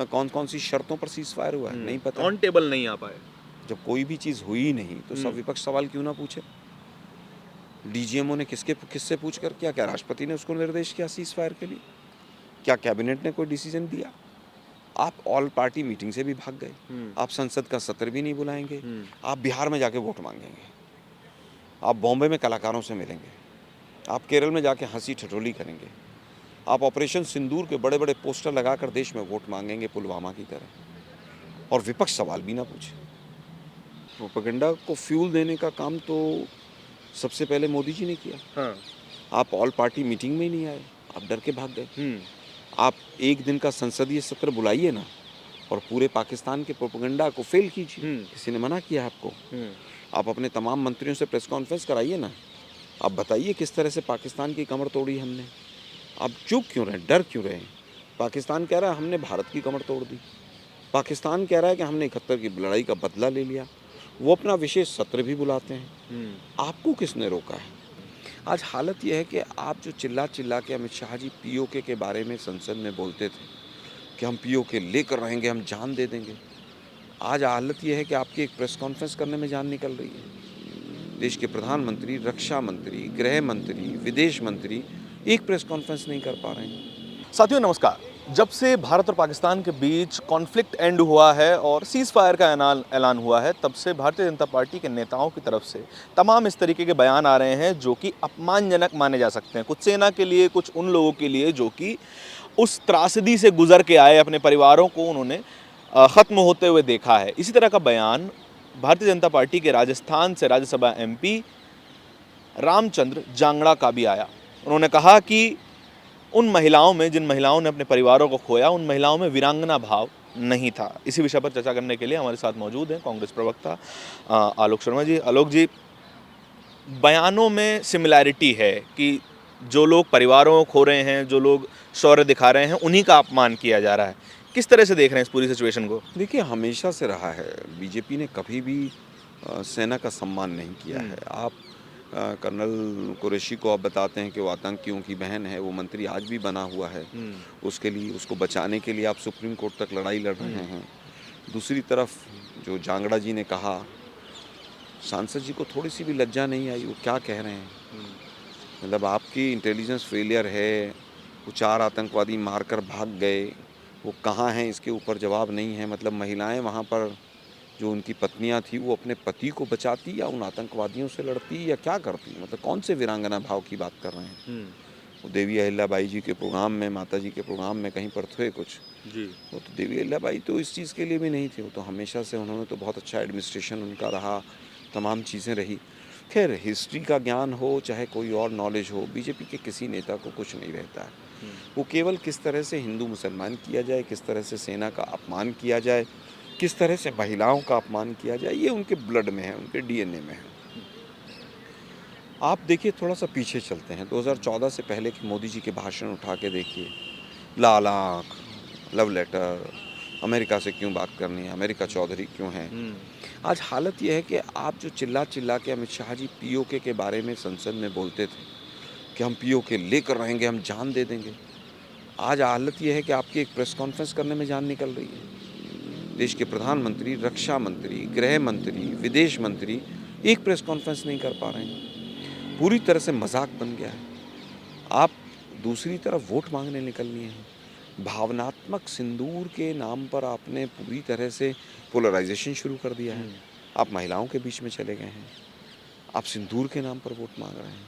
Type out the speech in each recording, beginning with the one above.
कौन कौन सी शर्तों पर सीज फायर हुआ है नहीं पता। ऑन टेबल नहीं आ पाए। जब कोई भी चीज़ हुई ही नहीं तो सब विपक्ष सवाल क्यों ना पूछे। डीजीएमओ ने किससे पूछ कर किया? क्या राष्ट्रपति ने उसको निर्देश किया सीज फायर के लिए? क्या कैबिनेट ने कोई डिसीजन दिया? आप ऑल पार्टी मीटिंग से भी भाग गए। आप संसद का सत्र भी नहीं बुलाएंगे। आप बिहार में जाके वोट मांगेंगे। आप बॉम्बे में कलाकारों से मिलेंगे। आप केरल में जाके हंसी ठिठोली करेंगे। आप ऑपरेशन सिंदूर के बड़े बड़े पोस्टर लगाकर देश में वोट मांगेंगे पुलवामा की तरह, और विपक्ष सवाल भी ना पूछे। प्रोपेगेंडा को फ्यूल देने का काम तो सबसे पहले मोदी जी ने किया। हाँ। आप ऑल पार्टी मीटिंग में ही नहीं आए, आप डर के भाग गए। आप एक दिन का संसदीय सत्र बुलाइए ना और पूरे पाकिस्तान के प्रोपेगेंडा को फेल कीजिए। किसी ने मना किया आपको? आप अपने तमाम मंत्रियों से प्रेस कॉन्फ्रेंस कराइए ना, आप बताइए किस तरह से पाकिस्तान की कमर तोड़ी हमने। आप चुप क्यों रहे, डर क्यों रहे? पाकिस्तान कह रहा है हमने भारत की कमर तोड़ दी। पाकिस्तान कह रहा है कि हमने 71 की लड़ाई का बदला ले लिया। वो अपना विशेष सत्र भी बुलाते हैं। आपको किसने रोका है? आज हालत यह है कि आप जो चिल्ला चिल्ला के अमित शाह जी पीओके के बारे में संसद में बोलते थे कि हम पीओके लेकर रहेंगे, हम जान दे देंगे, आज हालत यह है कि आपकी एक प्रेस कॉन्फ्रेंस करने में जान निकल रही है। देश के प्रधानमंत्री, रक्षा मंत्री, गृह मंत्री, विदेश मंत्री एक प्रेस कॉन्फ्रेंस नहीं कर पा रहे हैं। साथियों नमस्कार। जब से भारत और पाकिस्तान के बीच कॉन्फ्लिक्ट एंड हुआ है और सीज फायर का ऐलान हुआ है, तब से भारतीय जनता पार्टी के नेताओं की तरफ से तमाम इस तरीके के बयान आ रहे हैं जो कि अपमानजनक माने जा सकते हैं, कुछ सेना के लिए, कुछ उन लोगों के लिए जो कि उस त्रासदी से गुजर के आए, अपने परिवारों को उन्होंने ख़त्म होते हुए देखा है। इसी तरह का बयान भारतीय जनता पार्टी के राजस्थान से राज्यसभा एमपी रामचंद्र जांगड़ा का भी आया। उन्होंने कहा कि उन महिलाओं में, जिन महिलाओं ने अपने परिवारों को खोया, उन महिलाओं में वीरांगना भाव नहीं था। इसी विषय पर चर्चा करने के लिए हमारे साथ मौजूद हैं कांग्रेस प्रवक्ता आलोक शर्मा जी। आलोक जी, बयानों में सिमिलैरिटी है कि जो लोग परिवारों को खो रहे हैं, जो लोग शौर्य दिखा रहे हैं, उन्हीं का अपमान किया जा रहा है। किस तरह से देख रहे हैं इस पूरी सिचुएशन को? देखिए, हमेशा से रहा है, बीजेपी ने कभी भी सेना का सम्मान नहीं किया है। आप कर्नल कुरैशी को आप बताते हैं कि वो आतंकियों की बहन है, वो मंत्री आज भी बना हुआ है। उसके लिए, उसको बचाने के लिए आप सुप्रीम कोर्ट तक लड़ाई लड़ रहे हैं। दूसरी तरफ जो जांगड़ा जी ने कहा, सांसद जी को थोड़ी सी भी लज्जा नहीं आई, वो क्या कह रहे हैं? मतलब आपकी इंटेलिजेंस फेलियर है। वो 4 आतंकवादी मारकर भाग गए, वो कहाँ हैं इसके ऊपर जवाब नहीं है। मतलब महिलाएं वहाँ पर, जो उनकी पत्नियां थी, वो अपने पति को बचाती या उन आतंकवादियों से लड़ती या क्या करती? मतलब कौन से वीरांगना भाव की बात कर रहे हैं? वो देवी अहिल्याबाई जी के प्रोग्राम में, माता जी के प्रोग्राम में कहीं पर थे कुछ जी। वो तो देवी अहिल्याबाई तो इस चीज़ के लिए भी नहीं थे। वो तो हमेशा से, उन्होंने तो बहुत अच्छा एडमिनिस्ट्रेशन उनका रहा, तमाम चीज़ें रही। खैर, हिस्ट्री का ज्ञान हो चाहे कोई और नॉलेज हो, बीजेपी के किसी नेता को कुछ नहीं रहता है। वो केवल किस तरह से हिंदू मुसलमान किया जाए, किस तरह से सेना का अपमान किया जाए, किस तरह से महिलाओं का अपमान किया जाए, ये उनके ब्लड में है, उनके डीएनए में है। आप देखिए, थोड़ा सा पीछे चलते हैं, 2014 से पहले के मोदी जी के भाषण उठा के देखिए। लाल आँख, लव लेटर, अमेरिका से क्यों बात करनी है, अमेरिका चौधरी क्यों है। आज हालत यह है कि आप जो चिल्ला चिल्ला के अमित शाह जी पीओके के बारे में संसद में बोलते थे कि हम पीओके लेकर रहेंगे, हम जान दे देंगे, आज हालत यह है कि आपकी एक प्रेस कॉन्फ्रेंस करने में जान निकल रही है। देश के प्रधानमंत्री, रक्षा मंत्री, गृह मंत्री, विदेश मंत्री एक प्रेस कॉन्फ्रेंस नहीं कर पा रहे हैं। पूरी तरह से मजाक बन गया है। आप दूसरी तरफ वोट मांगने निकलनी है। भावनात्मक सिंदूर के नाम पर आपने पूरी तरह से पोलराइजेशन शुरू कर दिया है। आप महिलाओं के बीच में चले गए हैं। आप सिंदूर के नाम पर वोट मांग रहे हैं।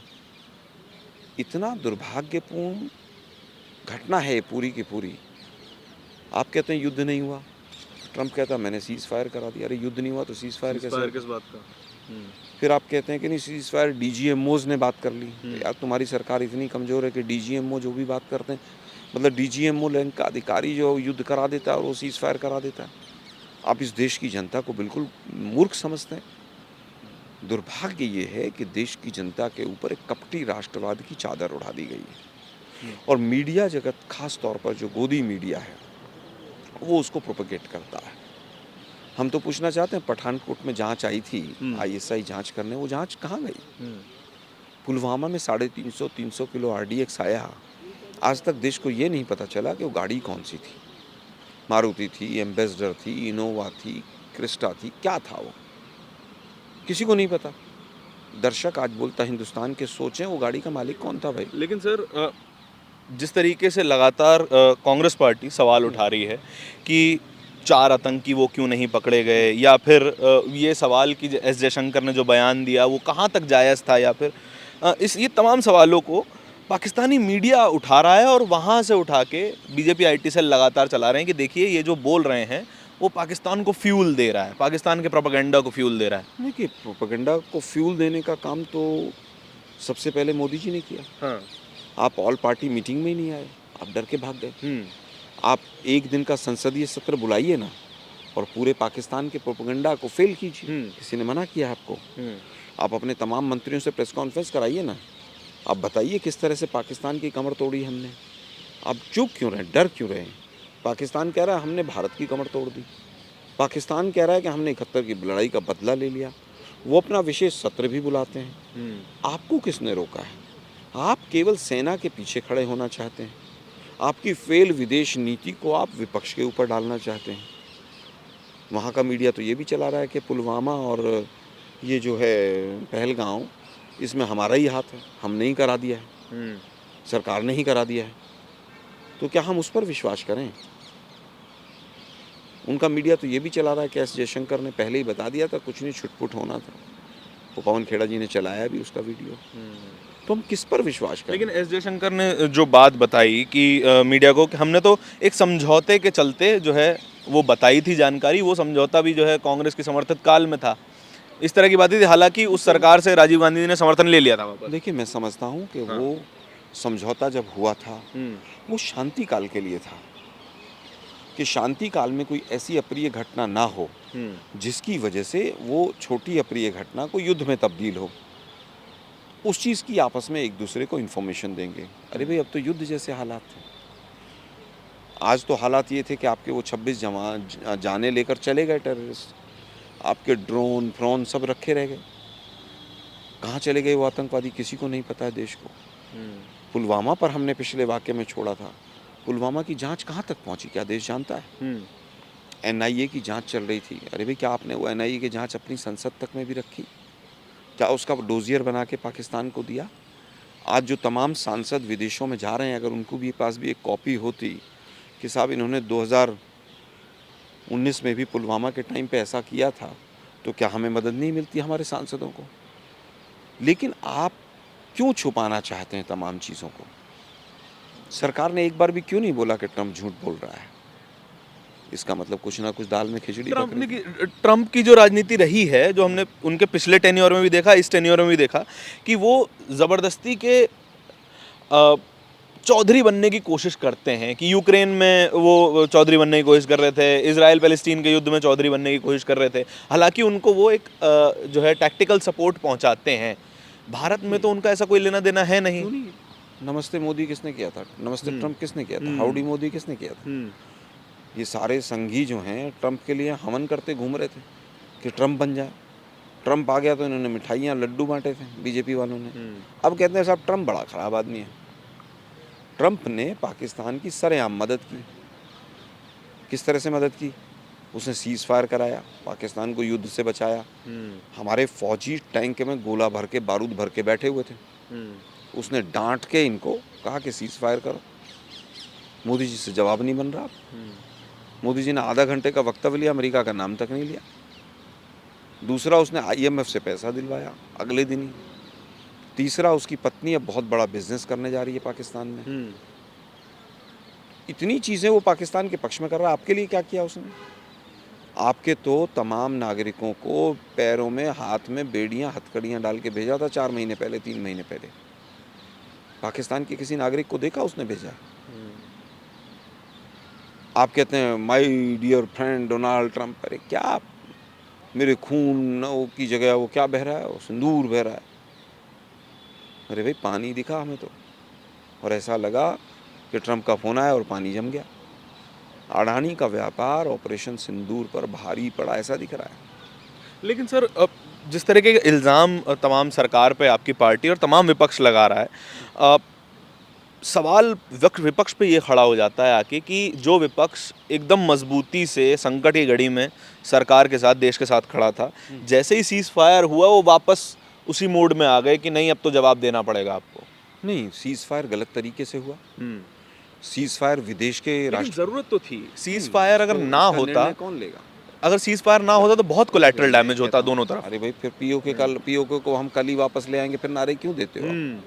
इतना दुर्भाग्यपूर्ण घटना है ये पूरी की पूरी। आप कहते हैं युद्ध नहीं हुआ, ट्रंप कहता मैंने सीज फायर करा दिया। अरे युद्ध नहीं हुआ तो सीज फायर कैसे? किस बात का? फिर आप कहते हैं कि नहीं, सीज फायर डीजीएमओज ने बात कर ली। यार, तुम्हारी सरकार इतनी कमज़ोर है कि डीजीएमओ जो भी बात करते हैं, मतलब डीजीएमओ रैंक का अधिकारी जो युद्ध करा देता है और वो सीज फायर करा देता है। आप इस देश की जनता को बिल्कुल मूर्ख समझते हैं। दुर्भाग्य ये है कि देश की जनता के ऊपर एक कपटी राष्ट्रवाद की चादर उड़ा दी गई है और मीडिया जगत, खास तौर पर जो गोदी मीडिया है, वो उसको प्रोपेगेट करता है। हम तो पूछना चाहते हैं, पठानकोट में जांच आई थी, आईएसआई जांच करने, वो जांच कहाँ गई? पुलवामा में 350 किलो आरडीएक्स आया, आज तक देश को ये नहीं पता चला कि वो गाड़ी कौन सी थी। मारुति थी, एम्बेसडर थी, इनोवा थी, क्रिस्टा थी, क्या था वो? किसी को नहीं पता। दर्शक आज बोलता हिंदुस्तान के सोचें वो गाड़ी का मालिक कौन था भाई? लेकिन सर जिस तरीके से लगातार कांग्रेस पार्टी सवाल उठा रही है कि 4 आतंकी वो क्यों नहीं पकड़े गए, या फिर ये सवाल कि एस जयशंकर ने जो बयान दिया वो कहाँ तक जायज़ था, या फिर ये तमाम सवालों को पाकिस्तानी मीडिया उठा रहा है और वहाँ से उठा के बीजेपी आईटी सेल लगातार चला रहे हैं कि देखिए ये जो बोल रहे हैं वो पाकिस्तान को फ्यूल दे रहा है, पाकिस्तान के प्रोपेगेंडा को फ्यूल दे रहा है। देखिए, प्रोपेगेंडा को फ्यूल देने का काम तो सबसे पहले मोदी जी ने किया। हाँ। आप ऑल पार्टी मीटिंग में ही नहीं आए, आप डर के भाग गए। आप एक दिन का संसदीय सत्र बुलाइए ना और पूरे पाकिस्तान के प्रोपेगेंडा को फेल कीजिए। किसी ने मना किया आपको? आप अपने तमाम मंत्रियों से प्रेस कॉन्फ्रेंस कराइए ना, आप बताइए किस तरह से पाकिस्तान की कमर तोड़ी हमने। आप चुप क्यों रहे, डर क्यों रहे? पाकिस्तान कह रहा है हमने भारत की कमर तोड़ दी, पाकिस्तान कह रहा है कि हमने 71 की लड़ाई का बदला ले लिया। वो अपना विशेष सत्र भी बुलाते हैं। आपको किसने रोका है? आप केवल सेना के पीछे खड़े होना चाहते हैं। आपकी फेल विदेश नीति को आप विपक्ष के ऊपर डालना चाहते हैं। वहाँ का मीडिया तो ये भी चला रहा है कि पुलवामा और ये जो है पहलगांव, इसमें हमारा ही हाथ है, हमने ही करा दिया है, सरकार ने ही करा दिया है। तो क्या हम उस पर विश्वास करें? उनका मीडिया तो ये भी चला रहा है कि एस जयशंकर ने पहले ही बता दिया था, कुछ नहीं, छुटपुट होना था। वो पवन खेड़ा जी ने चलाया भी उसका वीडियो। तो हम किस पर विश्वास करें? लेकिन एस जयशंकर ने जो बात बताई कि मीडिया को कि हमने तो एक समझौते के चलते जो है वो बताई थी जानकारी, वो समझौता भी जो है कांग्रेस के समर्थित काल में था, इस तरह की बातें थी। हालांकि उस सरकार से राजीव गांधी ने समर्थन ले लिया था वापस। देखिए, मैं समझता हूँ कि वो समझौता जब हुआ था वो शांति काल के लिए था, कि शांति काल में कोई ऐसी अप्रिय घटना ना हो जिसकी वजह से वो छोटी अप्रिय घटना को युद्ध में तब्दील हो। उस चीज़ की आपस में एक दूसरे को इन्फॉर्मेशन देंगे। अरे भाई, अब तो युद्ध जैसे हालात थे। आज तो हालात ये थे कि आपके वो 26 जाने लेकर चले गए टेररिस्ट, आपके ड्रोन फ्रोन सब रखे रह गए। कहाँ चले गए वो आतंकवादी, किसी को नहीं पता है देश को। पुलवामा पर हमने पिछले वाक़ये में छोड़ा था, पुलवामा की जांच कहाँ तक पहुँची, क्या देश जानता है? एनआईए की जांच चल रही थी। अरे भाई, क्या आपने वो एनआईए की जांच अपनी संसद तक में भी रखी? क्या उसका डोजियर बना के पाकिस्तान को दिया? आज जो तमाम सांसद विदेशों में जा रहे हैं, अगर उनको भी पास भी एक कॉपी होती कि साहब इन्होंने 2019 में भी पुलवामा के टाइम पे ऐसा किया था, तो क्या हमें मदद नहीं मिलती हमारे सांसदों को? लेकिन आप क्यों छुपाना चाहते हैं तमाम चीज़ों को? सरकार ने एक बार भी क्यों नहीं बोला कि ट्रंप झूठ बोल रहा है? इसका मतलब कुछ ना कुछ दाल में खिचड़ी पक रही है। ट्रंप की जो राजनीति रही है, जो हमने उनके पिछले टेन्योर में भी देखा, इस टेन्योर में भी देखा कि वो ज़बरदस्ती के चौधरी बनने की कोशिश करते हैं। कि यूक्रेन में वो चौधरी बनने की कोशिश कर रहे थे, इजराइल पैलेस्टीन के युद्ध में चौधरी बनने की कोशिश कर रहे थे। हालांकि उनको वो एक जो है टैक्टिकल सपोर्ट पहुंचाते हैं। भारत में तो उनका ऐसा कोई लेना देना है नहीं। नमस्ते मोदी किसने किया था? नमस्ते ट्रंप किसने किया था? हाउडी मोदी किसने किया था? ये सारे संघी जो हैं ट्रंप के लिए हवन करते घूम रहे थे कि ट्रंप बन जाए। ट्रंप आ गया तो इन्होंने मिठाइयाँ लड्डू बांटे थे बीजेपी वालों ने। अब कहते हैं साहब ट्रंप बड़ा ख़राब आदमी है। ट्रंप ने पाकिस्तान की सरेआम मदद की। किस तरह से मदद की? उसने सीज़ फायर कराया, पाकिस्तान को युद्ध से बचाया। हमारे फौजी टैंक में गोला भर के, बारूद भर के बैठे हुए थे। उसने डांट के इनको कहा कि सीज़ फायर करो। मोदी जी से जवाब नहीं बन रहा। मोदी जी ने आधा घंटे का वक्तव्य लिया, अमेरिका का नाम तक नहीं लिया। दूसरा, उसने IMF से पैसा दिलवाया अगले दिन ही। तीसरा, उसकी पत्नी अब बहुत बड़ा बिजनेस करने जा रही है पाकिस्तान में। इतनी चीज़ें वो पाकिस्तान के पक्ष में कर रहा है। आपके लिए क्या किया उसने? आपके तो तमाम नागरिकों को पैरों में, हाथ में बेड़ियां, हथकड़ियां डाल के भेजा था 4 महीने पहले, 3 महीने पहले। पाकिस्तान के किसी नागरिक को देखा उसने भेजा? आप कहते हैं my dear friend Donald Trump. अरे क्या आप, मेरे खून की जगह वो क्या बह रहा है? वो सिंदूर बह रहा है। अरे भाई, पानी दिखा हमें तो, और ऐसा लगा कि ट्रंप का फ़ोन आया और पानी जम गया। अडानी का व्यापार ऑपरेशन सिंदूर पर भारी पड़ा, ऐसा दिख रहा है। लेकिन सर, अब जिस तरीके के इल्ज़ाम तमाम सरकार पे आपकी पार्टी और तमाम विपक्ष लगा रहा है, सवाल विपक्ष पे ये खड़ा हो जाता है आके कि जो विपक्ष एकदम मजबूती से संकट की घड़ी में सरकार के साथ, देश के साथ खड़ा था, जैसे ही सीज फायर हुआ वो वापस उसी मोड में आ गए कि नहीं अब तो जवाब देना पड़ेगा आपको। नहीं, सीज फायर गलत तरीके से हुआ। सीज फायर विदेश के लेकिन जरूरत तो थी। सीज फायर अगर ना इसका होता, निर्णय कौन लेगा? अगर सीज फायर ना होता तो बहुत कोलैटरल डैमेज होता दोनों तरफ। अरे भाई, फिर पीओके को हम कल ही वापस ले आएंगे, फिर नारे क्यों देते हो आप?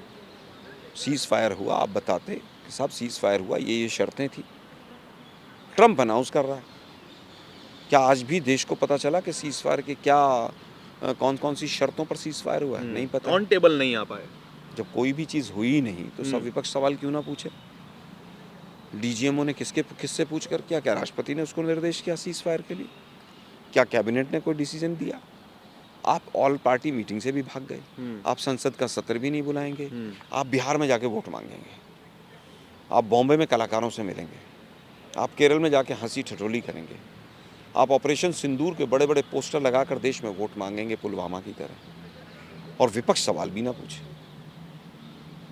सीज फायर हुआ, आप बताते कि साहब सीज फायर हुआ, ये शर्तें थी। ट्रम्प अनाउंस कर रहा है। क्या आज भी देश को पता चला कि सीज फायर के क्या कौन कौन सी शर्तों पर सीज फायर हुआ है? नहीं पता। ऑन टेबल नहीं आ पाए। जब कोई भी चीज़ हुई ही नहीं तो सब विपक्ष सवाल क्यों ना पूछे? डीजीएमओ ने किससे पूछ कर किया? क्या राष्ट्रपति ने उसको निर्देश किया सीज फायर के लिए? क्या कैबिनेट ने कोई डिसीजन दिया? आप ऑल पार्टी मीटिंग से भी भाग गए। आप संसद का सत्र भी नहीं बुलाएंगे। आप बिहार में जाके वोट मांगेंगे। आप बॉम्बे में कलाकारों से मिलेंगे। आप केरल में जाके हंसी ठिठोली करेंगे। आप ऑपरेशन सिंदूर के बड़े बड़े पोस्टर लगाकर देश में वोट मांगेंगे पुलवामा की तरह, और विपक्ष सवाल भी ना पूछे।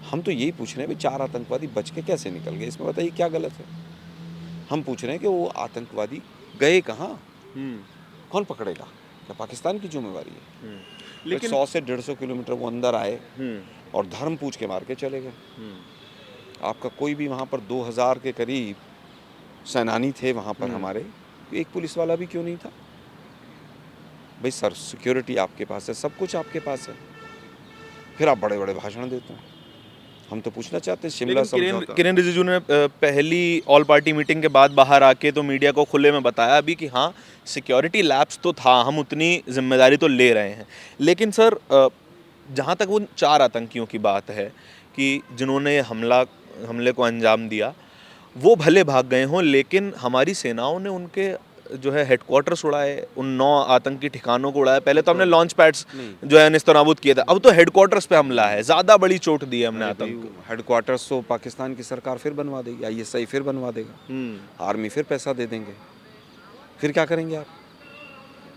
हम तो यही पूछ रहे हैं, 4 आतंकवादी बच के कैसे निकल गए, इसमें बताइए क्या गलत है? हम पूछ रहे हैं कि वो आतंकवादी गए कहाँ, कौन पकड़ेगा? क्या पाकिस्तान की जिम्मेवारी है? लेकिन 100 से 150 किलोमीटर वो अंदर आए और धर्म पूछ के मार के चले गए। आपका कोई भी वहाँ पर 2000 के करीब सेनानी थे वहाँ पर हमारे, एक पुलिस वाला भी क्यों नहीं था? भाई सर, सिक्योरिटी आपके पास है, सब कुछ आपके पास है, फिर आप बड़े बड़े भाषण देते हैं। हम तो पूछना चाहते हैं, शिमला समझौता। किरेन रिजिजू ने पहली ऑल पार्टी मीटिंग के बाद बाहर आके तो मीडिया को खुले में बताया अभी कि हाँ सिक्योरिटी लैप्स तो था, हम उतनी जिम्मेदारी तो ले रहे हैं। लेकिन सर जहाँ तक वो 4 आतंकियों की बात है कि जिन्होंने हमले को अंजाम दिया, वो भले भाग गए हों, लेकिन हमारी सेनाओं ने उनके जो है हेडक्वार्टर्स उड़ाए, उन 9 आतंकी ठिकानों को उड़ाया। पहले तो हमने लॉन्च पैड्स जो है निस्तनाबूद किए थे, अब तो हेडक्वार्टर्स पे हमला है, ज़्यादा बड़ी चोट दी है हमने आतंक को। हेडक्वार्टर्स तो पाकिस्तान की सरकार फिर बनवा देगी, आईएसआई फिर बनवा देगा, आर्मी फिर पैसा दे देंगे, फिर क्या करेंगे आप?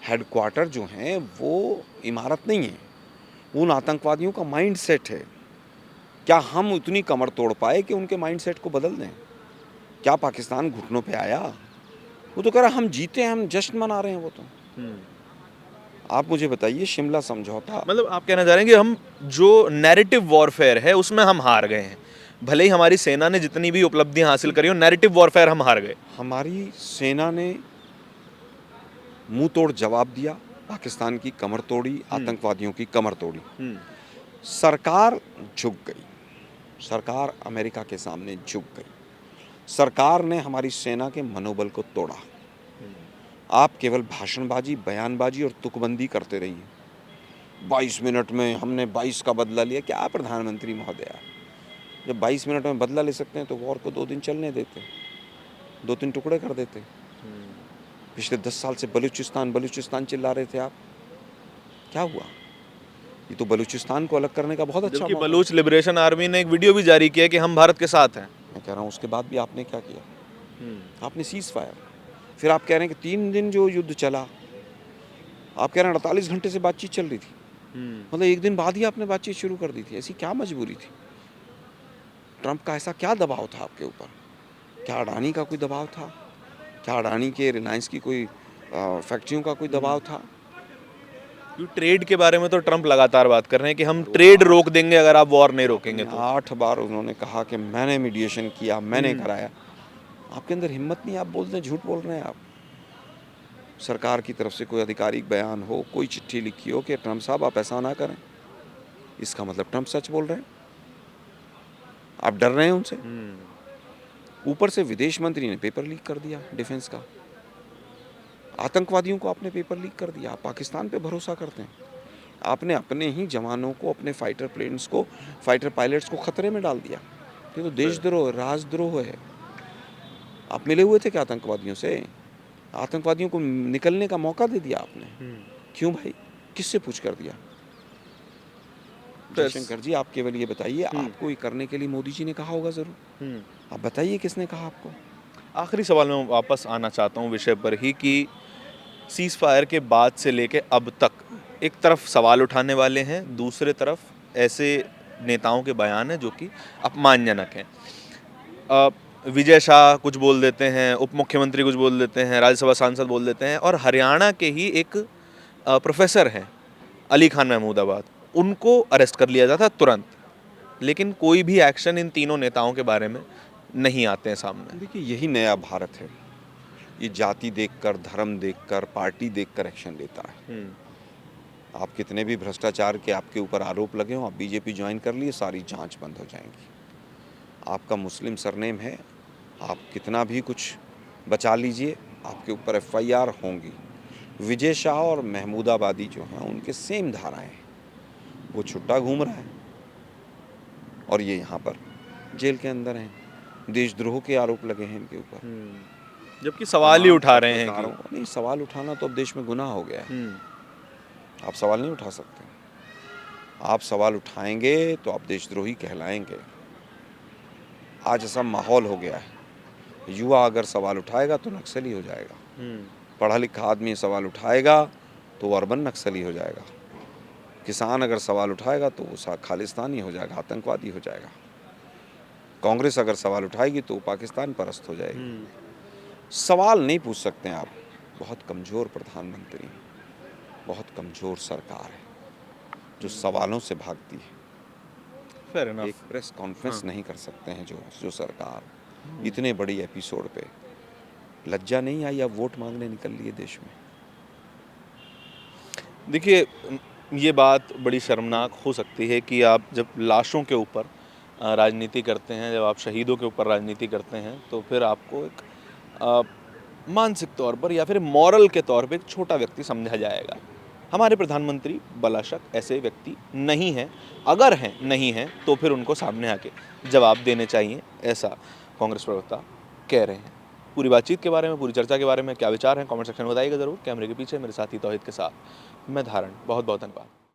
हेडक्वार्टर जो हैं वो इमारत नहीं है, उन आतंकवादियों का माइंड सेट है। क्या हम उतनी कमर तोड़ पाए कि उनके माइंड सेट को बदल दें? क्या पाकिस्तान घुटनों पे आया? वो तो कह रहा हम जीते हैं, हम जश्न मना रहे हैं। वो तो आप मुझे बताइए, शिमला समझौता, मतलब आप कहना चाह रहे हैं कि हम जो नैरेटिव वॉरफेयर है उसमें हम हार गए हैं। भले ही हमारी सेना ने जितनी भी उपलब्धियां हासिल करी हो, नैरेटिव वॉरफेयर हम हार गए। हमारी सेना ने मुंह तोड़ जवाब दिया, पाकिस्तान की कमर तोड़ी, आतंकवादियों की कमर तोड़ी। सरकार झुक गई, सरकार अमेरिका के सामने झुक गई, सरकार ने हमारी सेना के मनोबल को तोड़ा। आप केवल भाषणबाजी, बयानबाजी और तुकबंदी करते रहिए। 22 मिनट में हमने 22 का बदला लिया। क्या प्रधानमंत्री महोदया, जब 22 मिनट में बदला ले सकते हैं तो वॉर को 2 दिन चलने देते, 2-3 टुकड़े कर देते। पिछले 10 साल से बलूचिस्तान चिल्ला रहे थे आप, क्या हुआ? ये तो बलूचिस्तान को अलग करने का बहुत अच्छा मौका। बलूच लिबरेशन आर्मी ने एक वीडियो भी जारी किया कि हम भारत के साथ हैं। मैं कह रहा हूँ उसके बाद भी आपने क्या किया? आपने सीज फायर। फिर आप कह रहे हैं कि 3 दिन जो युद्ध चला, आप कह रहे हैं 48 घंटे से बातचीत चल रही थी। मतलब 1 दिन बाद ही आपने बातचीत शुरू कर दी थी। ऐसी क्या मजबूरी थी? ट्रंप का ऐसा क्या दबाव था आपके ऊपर? क्या अडानी का कोई दबाव था? क्या अडानी के रिलायंस की कोई फैक्ट्रियों का कोई दबाव था? ट्रेड के बारे में तो ट्रंप लगातार बात कर रहे हैं कि हम ट्रेड रोक देंगे अगर आप वॉर नहीं रोकेंगे तो। 8 बार उन्होंने कहा कि मैंने मीडिएशन किया, मैंने कराया। आपके अंदर हिम्मत नहीं, आप बोलते हैं, झूठ बोल रहे हैं आप। सरकार की तरफ से कोई आधिकारिक बयान हो, कोई चिट्ठी लिखी हो कि ट्रंप साहब आप ऐसा ना करें, इसका मतलब ट्रंप सच बोल रहे हैं, आप डर रहे हैं उनसे। ऊपर से विदेश मंत्री ने पेपर लीक कर दिया डिफेंस का, आतंकवादियों को आपने पेपर लीक कर दिया। आप पाकिस्तान पे भरोसा करते हैं? आपने अपने ही जवानों को, अपने फाइटर प्लेन्स को, फाइटर पायलट्स को खतरे में डाल दिया। ये तो देशद्रोह, राजद्रोह है। आप मिले हुए थे क्या आतंकवादियों से? आतंकवादियों को निकलने का मौका दे दिया आपने। क्यों भाई? किससे पूछ कर दिया? जयशंकर जी, आप केवल ये बताइए, आपको ये करने के लिए मोदी जी ने कहा होगा जरूर। आप बताइए किसने कहा आपको? आखिरी सवाल में वापस आना चाहता हूँ विषय पर ही कि सीज फायर के बाद से लेके अब तक एक तरफ सवाल उठाने वाले हैं, दूसरे तरफ ऐसे नेताओं के बयान हैं जो कि अपमानजनक हैं। विजय शाह कुछ बोल देते हैं, उप मुख्यमंत्री कुछ बोल देते हैं, राज्यसभा सांसद बोल देते हैं, और हरियाणा के ही एक प्रोफेसर हैं अली खान महमूदाबाद, उनको अरेस्ट कर लिया जाता तुरंत, लेकिन कोई भी एक्शन इन तीनों नेताओं के बारे में नहीं आते हैं सामने। देखिए, यही नया भारत है। ये जाति देखकर, धर्म देखकर, पार्टी देखकर एक्शन लेता है। आप कितने भी भ्रष्टाचार के आपके ऊपर आरोप लगे हों, आप बीजेपी ज्वाइन कर लिए, सारी जांच बंद हो जाएंगी। आपका मुस्लिम सरनेम है, आप कितना भी कुछ बचा लीजिए, आपके ऊपर एफआईआर होंगी। विजय शाह और महमूदाबादी जो हैं, उनके सेम धाराएं हैं। वो छुट्टा घूम रहा है और ये यहाँ पर जेल के अंदर हैं। देशद्रोह के आरोप लगे हैं इनके ऊपर। जबकि सवाल ही उठा रहे हैं कि नहीं, सवाल उठाना तो अब देश में गुनाह हो गया है। आप सवाल नहीं उठा सकते। आप सवाल उठाएंगे तो आप देशद्रोही कहलाएंगे। आज ऐसा माहौल हो गया है, युवा अगर सवाल उठाएगा तो नक्सली हो जाएगा, पढ़ा लिखा आदमी सवाल उठाएगा तो वो अर्बन नक्सली हो जाएगा, किसान अगर सवाल उठाएगा तो वो खालिस्तानी हो जाएगा, आतंकवादी हो जाएगा, कांग्रेस अगर सवाल उठाएगी तो वो पाकिस्तान परस्त हो जाएगी। सवाल नहीं पूछ सकते आप। बहुत कमज़ोर प्रधानमंत्री, बहुत कमज़ोर सरकार है जो सवालों से भागती है। Fair enough. एक प्रेस कॉन्फ्रेंस नहीं कर सकते हैं जो सरकार इतने बड़ी एपिसोड पे। लज्जा नहीं आई, अब वोट मांगने निकल लिए देश में। देखिए, ये बात बड़ी शर्मनाक हो सकती है कि आप जब लाशों के ऊपर राजनीति करते हैं, जब आप शहीदों के ऊपर राजनीति करते हैं, तो फिर आपको एक मानसिक तौर पर या फिर मॉरल के तौर पे एक छोटा व्यक्ति समझा जाएगा। हमारे प्रधानमंत्री बलाशक ऐसे व्यक्ति नहीं हैं। अगर हैं, नहीं हैं, तो फिर उनको सामने आके जवाब देने चाहिए, ऐसा कांग्रेस प्रवक्ता कह रहे हैं। पूरी बातचीत के बारे में, पूरी चर्चा के बारे में क्या विचार हैं, कमेंट सेक्शन में बताइएगा ज़रूर। कैमरे के पीछे मेरे साथी तौहीद के साथ मैं धारण। बहुत बहुत धन्यवाद।